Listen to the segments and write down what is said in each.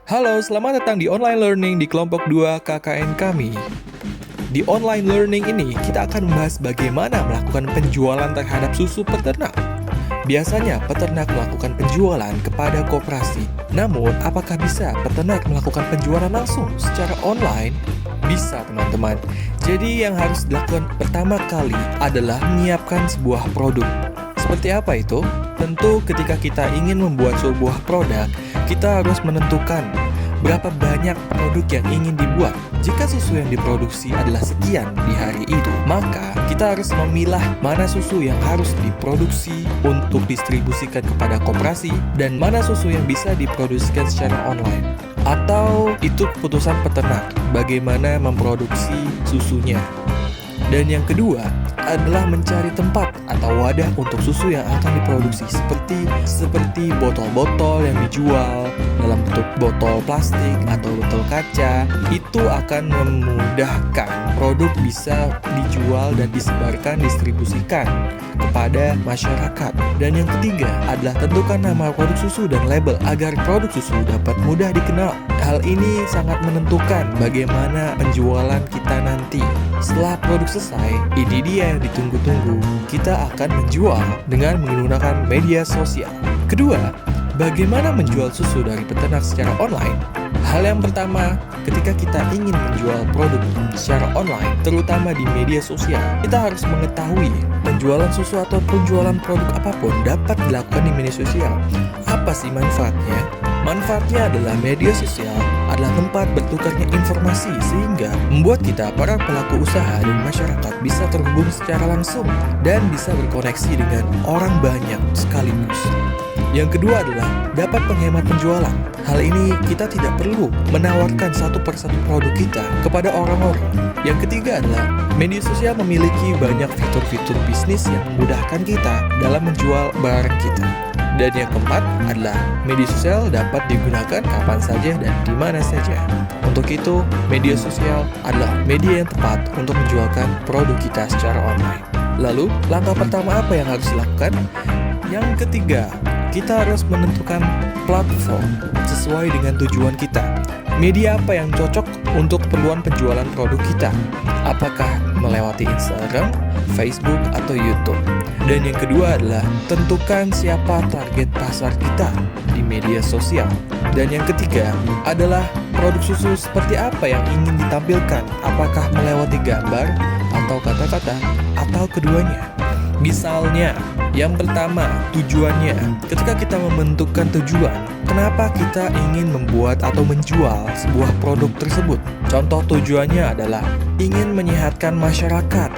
Halo, selamat datang di online learning di kelompok 2 KKN kami. Di online learning ini, kita akan membahas bagaimana melakukan penjualan terhadap susu peternak. Biasanya, peternak melakukan penjualan kepada koperasi. Namun, apakah bisa peternak melakukan penjualan langsung secara online? Bisa, teman-teman. Jadi, yang harus dilakukan pertama kali adalah menyiapkan sebuah produk. Seperti apa itu? Tentu ketika kita ingin membuat sebuah produk, kita harus menentukan berapa banyak produk yang ingin dibuat. Jika susu yang diproduksi adalah sekian di hari itu, maka kita harus memilah mana susu yang harus diproduksi untuk distribusikan kepada koperasi dan mana susu yang bisa diproduksikan secara online. Atau itu keputusan peternak, bagaimana memproduksi susunya. Dan yang kedua adalah mencari tempat atau wadah untuk susu yang akan diproduksi seperti botol-botol yang dijual dalam bentuk botol plastik atau botol kaca. Itu akan memudahkan produk bisa dijual dan disebarkan, distribusikan kepada masyarakat. Dan yang ketiga adalah tentukan nama produk susu dan label agar produk susu dapat mudah dikenal. Hal ini sangat menentukan bagaimana penjualan kita nanti. Setelah produk selesai, ini dia yang ditunggu-tunggu. Kita akan menjual dengan menggunakan media sosial. Kedua, bagaimana menjual susu dari peternak secara online? Hal yang pertama, ketika kita ingin menjual produk secara online, terutama di media sosial, kita harus mengetahui penjualan susu atau penjualan produk apapun dapat dilakukan di media sosial. Apa sih manfaatnya? Manfaatnya adalah media sosial adalah tempat bertukarnya informasi sehingga membuat kita, para pelaku usaha dan masyarakat bisa terhubung secara langsung dan bisa berkoneksi dengan orang banyak sekaligus. Yang kedua adalah dapat menghemat penjualan. Hal ini kita tidak perlu menawarkan satu persatu produk kita kepada orang-orang. Yang ketiga adalah media sosial memiliki banyak fitur-fitur bisnis yang memudahkan kita dalam menjual barang kita. Dan yang keempat adalah media sosial dapat digunakan kapan saja dan di mana saja. Untuk itu, media sosial adalah media yang tepat untuk menjualkan produk kita secara online. Lalu, langkah pertama apa yang harus dilakukan? Yang ketiga, kita harus menentukan platform sesuai dengan tujuan kita. Media apa yang cocok untuk keperluan penjualan produk kita? Apakah melewati Instagram, Facebook, atau YouTube? Dan yang kedua adalah tentukan siapa target pasar kita di media sosial. Dan yang ketiga adalah produk susu seperti apa yang ingin ditampilkan? Apakah melewati gambar atau kata-kata atau keduanya? Misalnya, yang pertama, tujuannya. Ketika kita membentukkan tujuan, kenapa kita ingin membuat atau menjual sebuah produk tersebut? Contoh tujuannya adalah ingin menyehatkan masyarakat.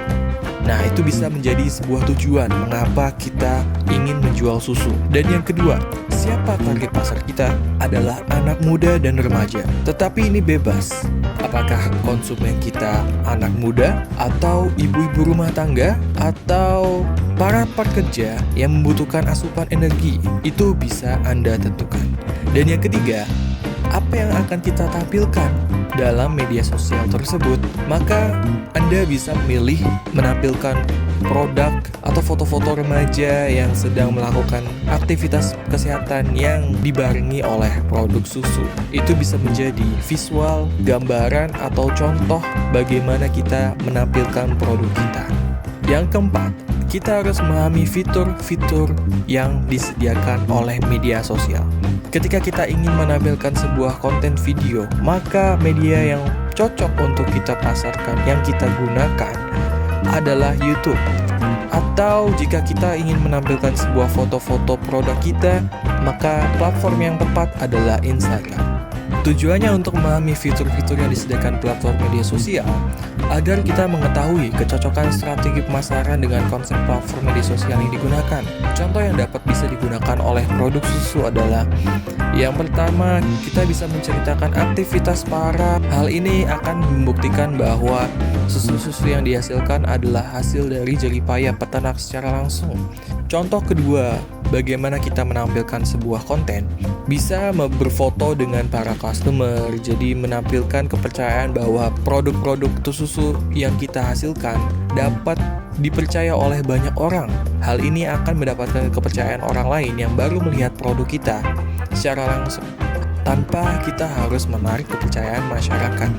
Nah, itu bisa menjadi sebuah tujuan mengapa kita ingin menjual susu. Dan yang kedua, siapa target pasar kita? Adalah anak muda dan remaja. Tetapi ini bebas. Apakah konsumen kita anak muda atau ibu-ibu rumah tangga atau para pekerja yang membutuhkan asupan energi? Itu bisa Anda tentukan. Dan yang ketiga, apa yang akan kita tampilkan dalam media sosial tersebut? Maka Anda bisa memilih menampilkan produk atau foto-foto remaja yang sedang melakukan aktivitas kesehatan yang dibarengi oleh produk susu. Itu bisa menjadi visual, gambaran, atau contoh bagaimana kita menampilkan produk kita. Yang keempat, kita harus memahami fitur-fitur yang disediakan oleh media sosial. Ketika kita ingin menampilkan sebuah konten video, maka media yang cocok untuk kita pasarkan, yang kita gunakan adalah YouTube. Atau jika kita ingin menampilkan sebuah foto-foto produk kita, maka platform yang tepat adalah Instagram. Tujuannya untuk memahami fitur-fitur yang disediakan platform media sosial agar kita mengetahui kecocokan strategi pemasaran dengan konsep platform media sosial yang digunakan. Contoh yang dapat bisa digunakan oleh produk susu adalah yang pertama, kita bisa menceritakan aktivitas para. Hal ini akan membuktikan bahwa susu-susu yang dihasilkan adalah hasil dari jerih payah peternak secara langsung. Contoh kedua, bagaimana kita menampilkan sebuah konten, bisa berfoto dengan para customer, jadi menampilkan kepercayaan bahwa produk-produk susu yang kita hasilkan dapat dipercaya oleh banyak orang. Hal ini akan mendapatkan kepercayaan orang lain yang baru melihat produk kita secara langsung. tanpa kita harus menarik kepercayaan masyarakat.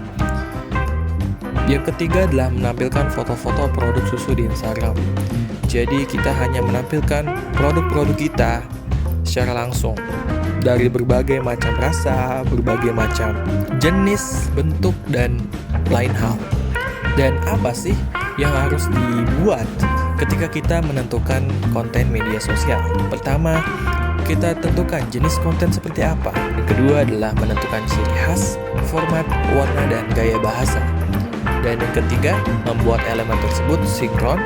Yang ketiga adalah menampilkan foto-foto produk susu di Instagram. Jadi kita hanya menampilkan produk-produk kita secara langsung dari berbagai macam rasa, berbagai macam jenis, bentuk, dan lain hal. Dan apa sih yang harus dibuat ketika kita menentukan konten media sosial? Pertama, kita tentukan jenis konten seperti apa. Yang kedua adalah menentukan ciri khas, format, warna, dan gaya bahasa. Dan yang ketiga, membuat elemen tersebut sinkron,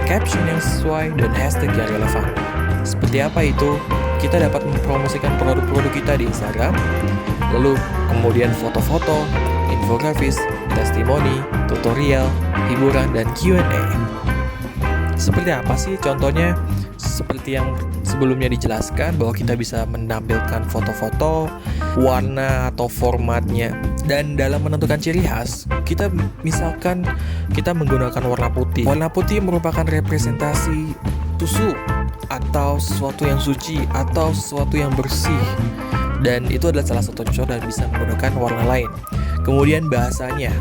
caption yang sesuai, dan hashtag yang relevan. Seperti apa itu? Kita dapat mempromosikan produk-produk kita di Instagram, lalu kemudian foto-foto, infografis, testimoni, tutorial, hiburan, dan Q&A. Seperti apa sih contohnya? Seperti yang sebelumnya dijelaskan bahwa kita bisa menampilkan foto-foto, warna atau formatnya. Dan dalam menentukan ciri khas, kita misalkan kita menggunakan warna putih. Warna putih merupakan representasi susu atau sesuatu yang suci atau sesuatu yang bersih. Dan itu adalah salah satu contoh dan bisa menggunakan warna lain. Kemudian bahasanya,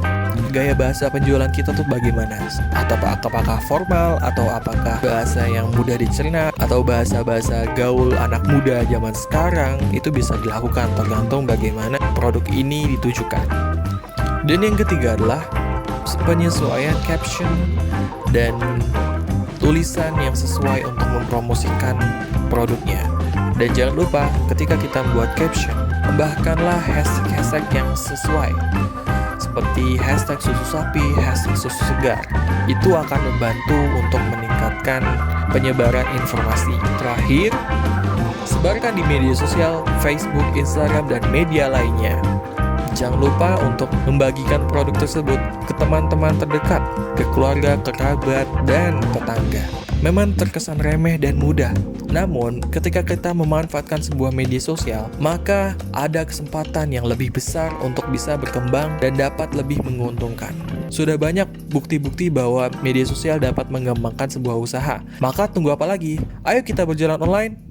gaya bahasa penjualan kita tuh bagaimana? Atau apakah formal, atau apakah bahasa yang mudah dicerna, atau bahasa-bahasa gaul anak muda zaman sekarang, itu bisa dilakukan tergantung bagaimana produk ini ditujukan. Dan yang ketiga adalah penyesuaian caption dan tulisan yang sesuai untuk mempromosikan produknya. Dan jangan lupa ketika kita membuat caption, tambahkanlah hashtag-hashtag yang sesuai, seperti hashtag susu sapi, hashtag susu segar. Itu akan membantu untuk meningkatkan penyebaran informasi. Terakhir, sebarkan di media sosial, Facebook, Instagram, dan media lainnya. Jangan lupa untuk membagikan produk tersebut ke teman-teman terdekat, ke keluarga, kerabat, dan tetangga. Memang terkesan remeh dan mudah, namun ketika kita memanfaatkan sebuah media sosial, maka ada kesempatan yang lebih besar untuk bisa berkembang dan dapat lebih menguntungkan. Sudah banyak bukti-bukti bahwa media sosial dapat mengembangkan sebuah usaha. Maka tunggu apa lagi? Ayo kita berjalan online.